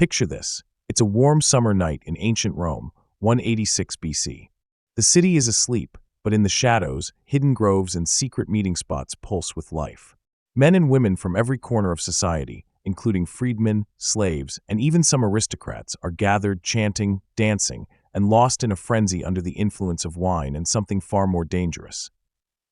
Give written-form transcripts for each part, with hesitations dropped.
Picture this. It's a warm summer night in ancient Rome, 186 BC. The city is asleep, but in the shadows, hidden groves and secret meeting spots pulse with life. Men and women from every corner of society, including freedmen, slaves, and even some aristocrats, are gathered, chanting, dancing, and lost in a frenzy under the influence of wine and something far more dangerous: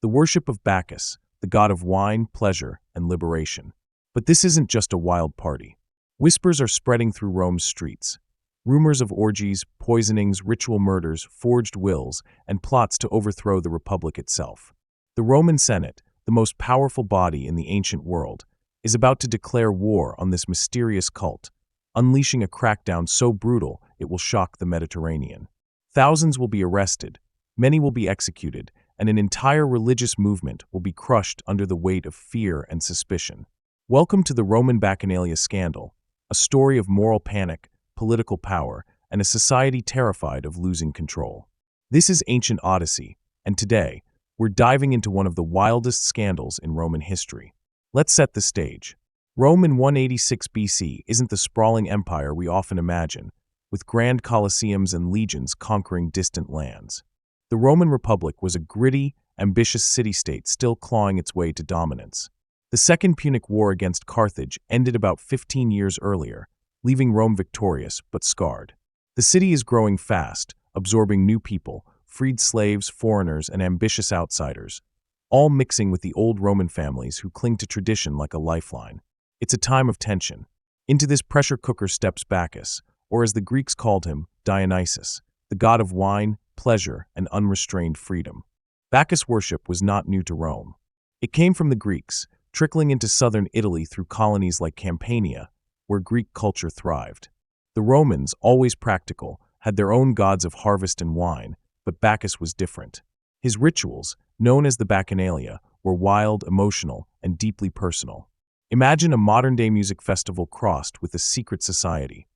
the worship of Bacchus, the god of wine, pleasure, and liberation. But this isn't just a wild party. Whispers are spreading through Rome's streets. Rumors of orgies, poisonings, ritual murders, forged wills, and plots to overthrow the Republic itself. The Roman Senate, the most powerful body in the ancient world, is about to declare war on this mysterious cult, unleashing a crackdown so brutal it will shock the Mediterranean. Thousands will be arrested, many will be executed, and an entire religious movement will be crushed under the weight of fear and suspicion. Welcome to the Roman Bacchanalia Scandal, a story of moral panic, political power, and a society terrified of losing control. This is Ancient Odyssey, and today, we're diving into one of the wildest scandals in Roman history. Let's set the stage. Rome in 186 BC isn't the sprawling empire we often imagine, with grand colosseums and legions conquering distant lands. The Roman Republic was a gritty, ambitious city-state still clawing its way to dominance. The Second Punic War against Carthage ended about 15 years earlier, leaving Rome victorious but scarred. The city is growing fast, absorbing new people, freed slaves, foreigners, and ambitious outsiders, all mixing with the old Roman families who cling to tradition like a lifeline. It's a time of tension. Into this pressure cooker steps Bacchus, or as the Greeks called him, Dionysus, the god of wine, pleasure, and unrestrained freedom. Bacchus worship was not new to Rome. It came from the Greeks, trickling into southern Italy through colonies like Campania, where Greek culture thrived. The Romans, always practical, had their own gods of harvest and wine, but Bacchus was different. His rituals, known as the Bacchanalia, were wild, emotional, and deeply personal. Imagine a modern-day music festival crossed with a secret society.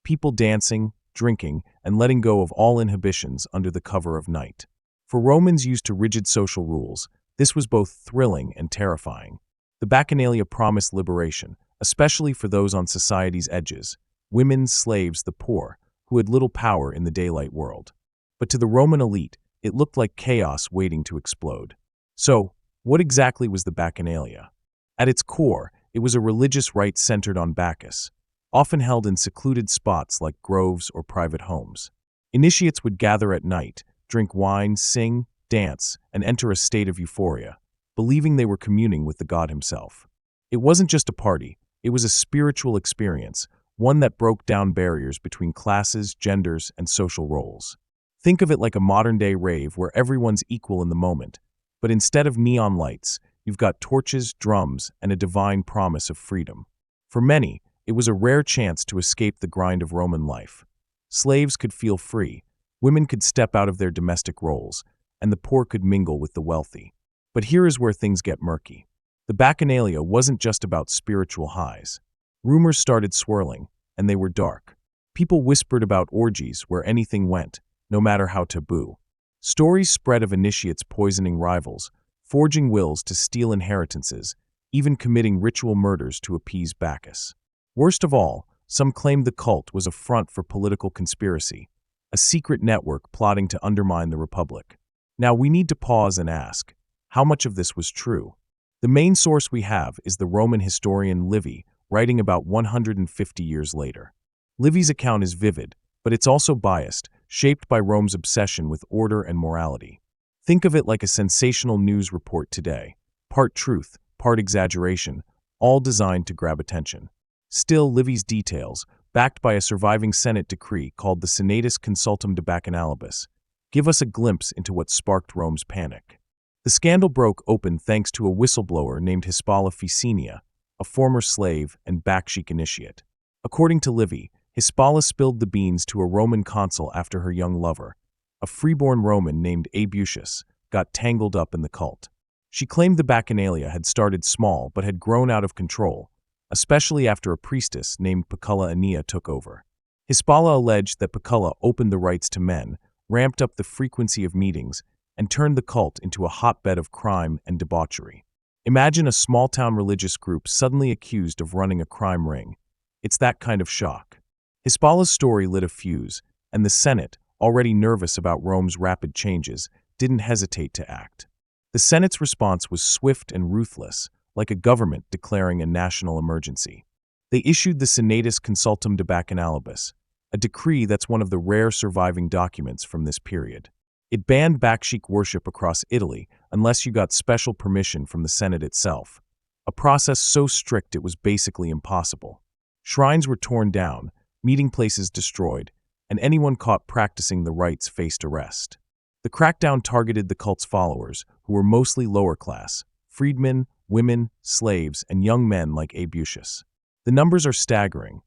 People dancing, drinking, and letting go of all inhibitions under the cover of night. For Romans used to rigid social rules, this was both thrilling and terrifying. The Bacchanalia promised liberation, especially for those on society's edges: women, slaves, the poor, who had little power in the daylight world. But to the Roman elite, it looked like chaos waiting to explode. So, what exactly was the Bacchanalia? At its core, it was a religious rite centered on Bacchus, often held in secluded spots like groves or private homes. Initiates would gather at night, drink wine, sing, dance, and enter a state of euphoria, believing they were communing with the god himself. It wasn't just a party, it was a spiritual experience, one that broke down barriers between classes, genders, and social roles. Think of it like a modern-day rave where everyone's equal in the moment, but instead of neon lights, you've got torches, drums, and a divine promise of freedom. For many, it was a rare chance to escape the grind of Roman life. Slaves could feel free, women could step out of their domestic roles, and the poor could mingle with the wealthy. But here is where things get murky. The Bacchanalia wasn't just about spiritual highs. Rumors started swirling, and they were dark. People whispered about orgies where anything went, no matter how taboo. Stories spread of initiates poisoning rivals, forging wills to steal inheritances, even committing ritual murders to appease Bacchus. Worst of all, some claimed the cult was a front for political conspiracy, a secret network plotting to undermine the Republic. Now we need to pause and ask, how much of this was true? The main source we have is the Roman historian Livy, writing about 150 years later. Livy's account is vivid, but it's also biased, shaped by Rome's obsession with order and morality. Think of it like a sensational news report today, part truth, part exaggeration, all designed to grab attention. Still, Livy's details, backed by a surviving Senate decree called the Senatus Consultum de Bacchanalibus, give us a glimpse into what sparked Rome's panic. The scandal broke open thanks to a whistleblower named Hispala Faecenia, a former slave and Bacchic initiate. According to Livy, Hispala spilled the beans to a Roman consul after her young lover, a freeborn Roman named Bacchus, got tangled up in the cult. She claimed the Bacchanalia had started small but had grown out of control, especially after a priestess named Paculla Annia took over. Hispala alleged that Paculla opened the rites to men, ramped up the frequency of meetings, and turned the cult into a hotbed of crime and debauchery. Imagine a small-town religious group suddenly accused of running a crime ring. It's that kind of shock. Hispala's story lit a fuse, and the Senate, already nervous about Rome's rapid changes, didn't hesitate to act. The Senate's response was swift and ruthless, like a government declaring a national emergency. They issued the Senatus Consultum de Bacchanalibus, a decree that's one of the rare surviving documents from this period. It banned Bacchic worship across Italy unless you got special permission from the Senate itself, a process so strict it was basically impossible. Shrines were torn down, meeting places destroyed, and anyone caught practicing the rites faced arrest. The crackdown targeted the cult's followers, who were mostly lower class, freedmen, women, slaves, and young men like Bacchus. The numbers are staggering.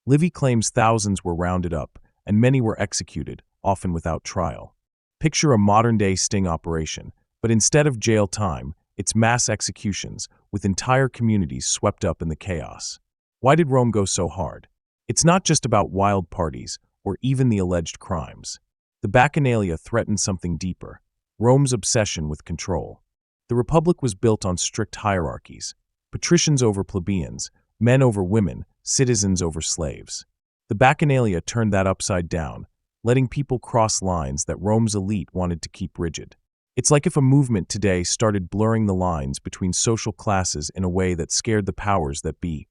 Livy claims thousands were rounded up, and many were executed, often without trial. Picture a modern-day sting operation, but instead of jail time, it's mass executions, with entire communities swept up in the chaos. Why did Rome go so hard? It's not just about wild parties, or even the alleged crimes. The Bacchanalia threatened something deeper: Rome's obsession with control. The Republic was built on strict hierarchies: patricians over plebeians, men over women, citizens over slaves. The Bacchanalia turned that upside down, letting people cross lines that Rome's elite wanted to keep rigid. It's like if a movement today started blurring the lines between social classes in a way that scared the powers that be.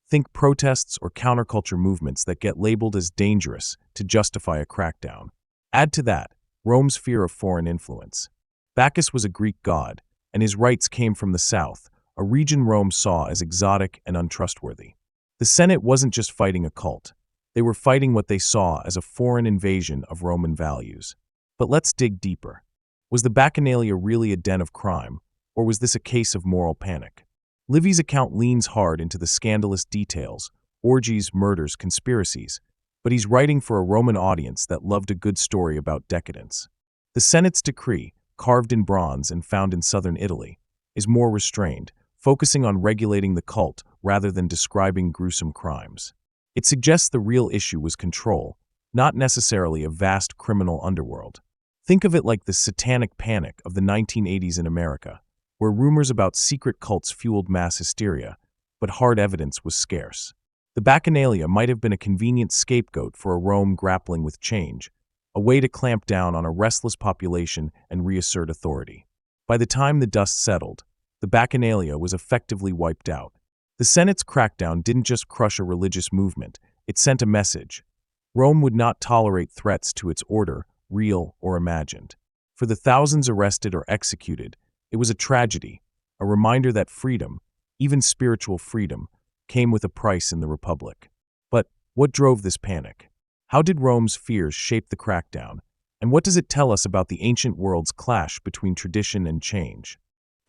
Think protests or counterculture movements that get labeled as dangerous to justify a crackdown. Add to that Rome's fear of foreign influence. Bacchus was a Greek god, and his rites came from the south, a region Rome saw as exotic and untrustworthy. The Senate wasn't just fighting a cult. They were fighting what they saw as a foreign invasion of Roman values. But let's dig deeper. Was the Bacchanalia really a den of crime, or was this a case of moral panic? Livy's account leans hard into the scandalous details: orgies, murders, conspiracies, but he's writing for a Roman audience that loved a good story about decadence. The Senate's decree, carved in bronze and found in southern Italy, is more restrained, focusing on regulating the cult rather than describing gruesome crimes. It suggests the real issue was control, not necessarily a vast criminal underworld. Think of it like the satanic panic of the 1980s in America, where rumors about secret cults fueled mass hysteria, but hard evidence was scarce. The Bacchanalia might have been a convenient scapegoat for a Rome grappling with change, a way to clamp down on a restless population and reassert authority. By the time the dust settled, the Bacchanalia was effectively wiped out. The Senate's crackdown didn't just crush a religious movement, it sent a message. Rome would not tolerate threats to its order, real or imagined. For the thousands arrested or executed, it was a tragedy, a reminder that freedom, even spiritual freedom, came with a price in the Republic. But what drove this panic? How did Rome's fears shape the crackdown? And what does it tell us about the ancient world's clash between tradition and change?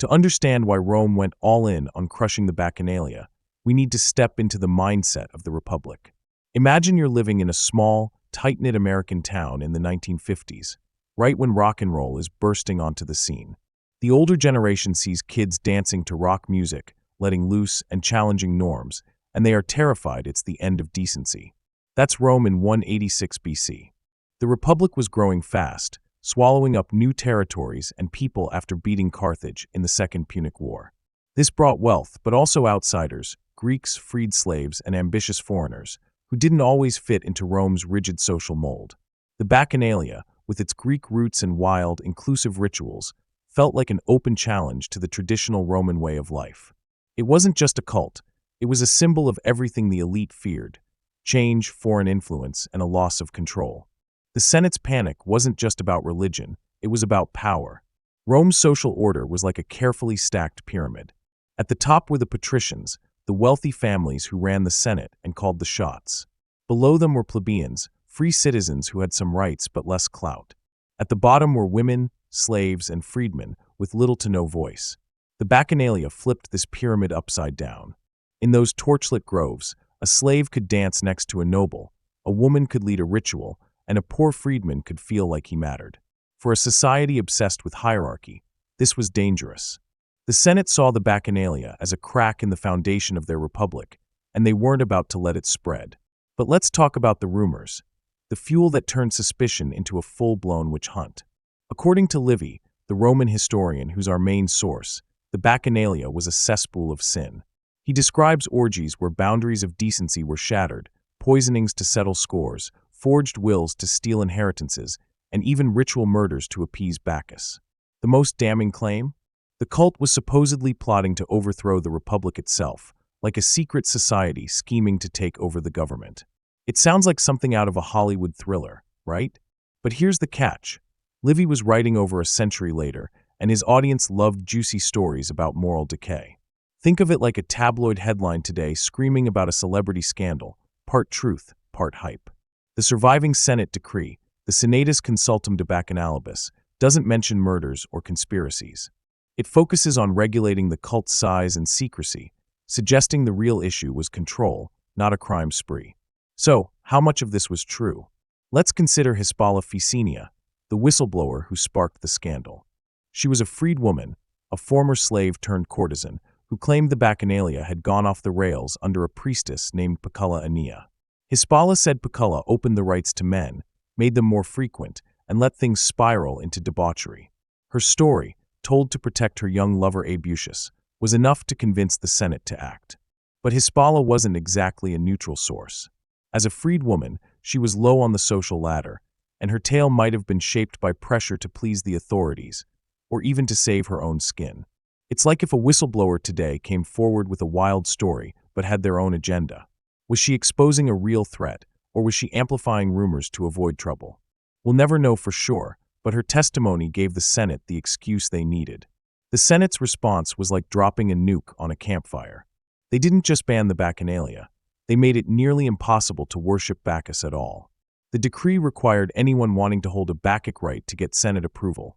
To understand why Rome went all in on crushing the Bacchanalia, we need to step into the mindset of the Republic. Imagine you're living in a small, tight-knit American town in the 1950s, right when rock and roll is bursting onto the scene. The older generation sees kids dancing to rock music, letting loose and challenging norms, and they are terrified it's the end of decency. That's Rome in 186 BC. The Republic was growing fast, swallowing up new territories and people after beating Carthage in the Second Punic War. This brought wealth, but also outsiders, Greeks, freed slaves, and ambitious foreigners, who didn't always fit into Rome's rigid social mold. The Bacchanalia, with its Greek roots and wild, inclusive rituals, felt like an open challenge to the traditional Roman way of life. It wasn't just a cult, it was a symbol of everything the elite feared: change, foreign influence, and a loss of control. The Senate's panic wasn't just about religion, it was about power. Rome's social order was like a carefully stacked pyramid. At the top were the patricians, the wealthy families who ran the Senate and called the shots. Below them were plebeians, free citizens who had some rights but less clout. At the bottom were women, slaves, and freedmen with little to no voice. The Bacchanalia flipped this pyramid upside down. In those torchlit groves, a slave could dance next to a noble, a woman could lead a ritual, and a poor freedman could feel like he mattered. For a society obsessed with hierarchy, this was dangerous. The Senate saw the Bacchanalia as a crack in the foundation of their republic, and they weren't about to let it spread. But let's talk about the rumors, the fuel that turned suspicion into a full-blown witch hunt. According to Livy, the Roman historian who's our main source, the Bacchanalia was a cesspool of sin. He describes orgies where boundaries of decency were shattered, poisonings to settle scores, forged wills to steal inheritances, and even ritual murders to appease Bacchus. The most damning claim? The cult was supposedly plotting to overthrow the Republic itself, like a secret society scheming to take over the government. It sounds like something out of a Hollywood thriller, right? But here's the catch. Livy was writing over a century later, and his audience loved juicy stories about moral decay. Think of it like a tabloid headline today screaming about a celebrity scandal, part truth, part hype. The surviving Senate decree, the Senatus Consultum de Bacchanalibus, doesn't mention murders or conspiracies. It focuses on regulating the cult's size and secrecy, suggesting the real issue was control, not a crime spree. So, how much of this was true? Let's consider Hispala Faecenia, the whistleblower who sparked the scandal. She was a freed woman, a former slave turned courtesan, who claimed the Bacchanalia had gone off the rails under a priestess named Paculla Annia. Hispala said Paculla opened the rites to men, made them more frequent, and let things spiral into debauchery. Her story, told to protect her young lover Bacchus, was enough to convince the Senate to act. But Hispala wasn't exactly a neutral source. As a freed woman, she was low on the social ladder, and her tale might have been shaped by pressure to please the authorities, or even to save her own skin. It's like if a whistleblower today came forward with a wild story but had their own agenda. Was she exposing a real threat, or was she amplifying rumors to avoid trouble? We'll never know for sure, but her testimony gave the Senate the excuse they needed. The Senate's response was like dropping a nuke on a campfire. They didn't just ban the Bacchanalia, they made it nearly impossible to worship Bacchus at all. The decree required anyone wanting to hold a Bacchic rite to get Senate approval,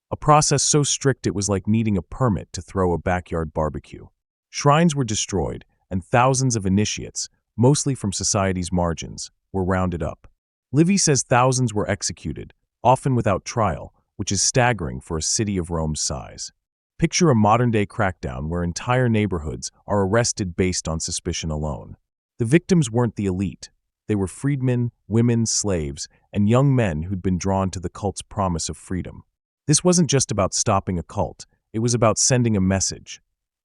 a process so strict it was like needing a permit to throw a backyard barbecue. Shrines were destroyed, and thousands of initiates, mostly from society's margins, were rounded up. Livy says thousands were executed, often without trial, which is staggering for a city of Rome's size. Picture a modern-day crackdown where entire neighborhoods are arrested based on suspicion alone. The victims weren't the elite. They were freedmen, women, slaves, and young men who'd been drawn to the cult's promise of freedom. This wasn't just about stopping a cult, it was about sending a message.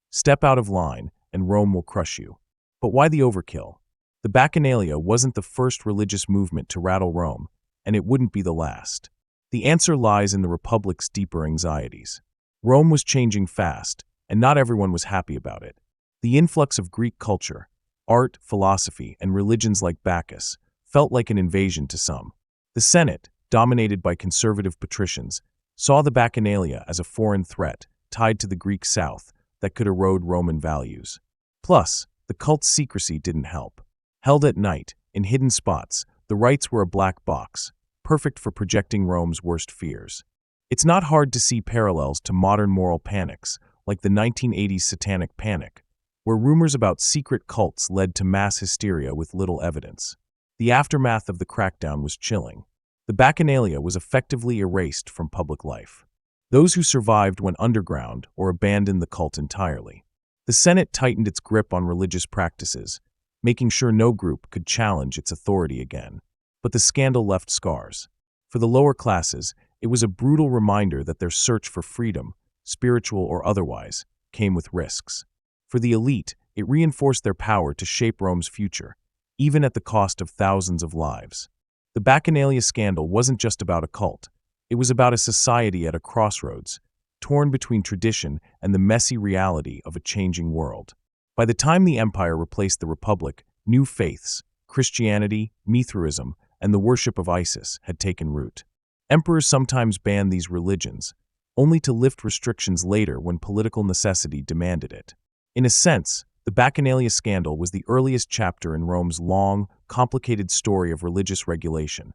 Step out of line, and Rome will crush you. But why the overkill? The Bacchanalia wasn't the first religious movement to rattle Rome, and it wouldn't be the last. The answer lies in the Republic's deeper anxieties. Rome was changing fast, and not everyone was happy about it. The influx of Greek culture, art, philosophy, and religions like Bacchus felt like an invasion to some. The Senate, dominated by conservative patricians, saw the Bacchanalia as a foreign threat tied to the Greek South that could erode Roman values. Plus, the cult's secrecy didn't help. Held at night, in hidden spots, the rites were a black box, perfect for projecting Rome's worst fears. It's not hard to see parallels to modern moral panics, like the 1980s Satanic Panic, where rumors about secret cults led to mass hysteria with little evidence. The aftermath of the crackdown was chilling. The Bacchanalia was effectively erased from public life. Those who survived went underground or abandoned the cult entirely. The Senate tightened its grip on religious practices, making sure no group could challenge its authority again. But the scandal left scars. For the lower classes, it was a brutal reminder that their search for freedom, spiritual or otherwise, came with risks. For the elite, it reinforced their power to shape Rome's future, even at the cost of thousands of lives. The Bacchanalia Scandal wasn't just about a cult. It was about a society at a crossroads, torn between tradition and the messy reality of a changing world. By the time the empire replaced the Republic, new faiths, Christianity, Mithraism, and the worship of Isis had taken root. Emperors sometimes banned these religions, only to lift restrictions later when political necessity demanded it. In a sense, the Bacchanalia Scandal was the earliest chapter in Rome's long, complicated story of religious regulation,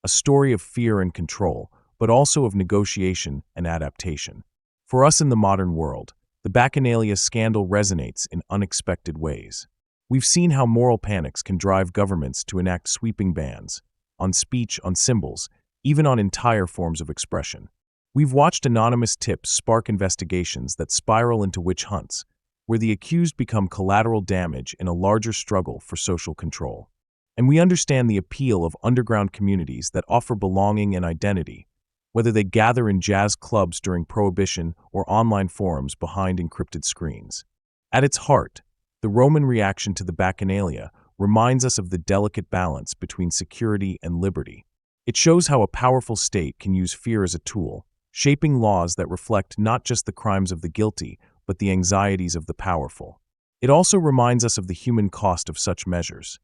a story of fear and control, but also of negotiation and adaptation. For us in the modern world, the Bacchanalia Scandal resonates in unexpected ways. We've seen how moral panics can drive governments to enact sweeping bans on speech, on symbols, even on entire forms of expression. We've watched anonymous tips spark investigations that spiral into witch hunts, where the accused become collateral damage in a larger struggle for social control. And we understand the appeal of underground communities that offer belonging and identity, whether they gather in jazz clubs during Prohibition or online forums behind encrypted screens. At its heart, the Roman reaction to the Bacchanalia reminds us of the delicate balance between security and liberty. It shows how a powerful state can use fear as a tool, shaping laws that reflect not just the crimes of the guilty, but the anxieties of the powerful. It also reminds us of the human cost of such measures.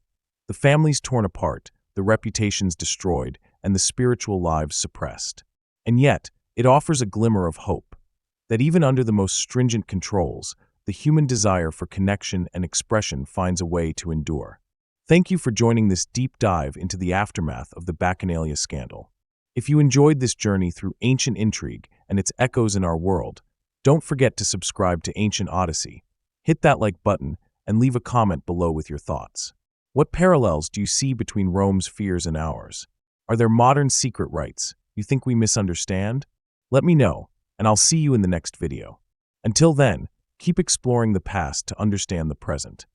The families torn apart, the reputations destroyed, and the spiritual lives suppressed. And yet, it offers a glimmer of hope, that even under the most stringent controls, the human desire for connection and expression finds a way to endure. Thank you for joining this deep dive into the aftermath of the Bacchanalia Scandal. If you enjoyed this journey through ancient intrigue and its echoes in our world, don't forget to subscribe to Ancient Odyssey. Hit that like button and leave a comment below with your thoughts. What parallels do you see between Rome's fears and ours? Are there modern secret rites you think we misunderstand? Let me know, and I'll see you in the next video. Until then, keep exploring the past to understand the present.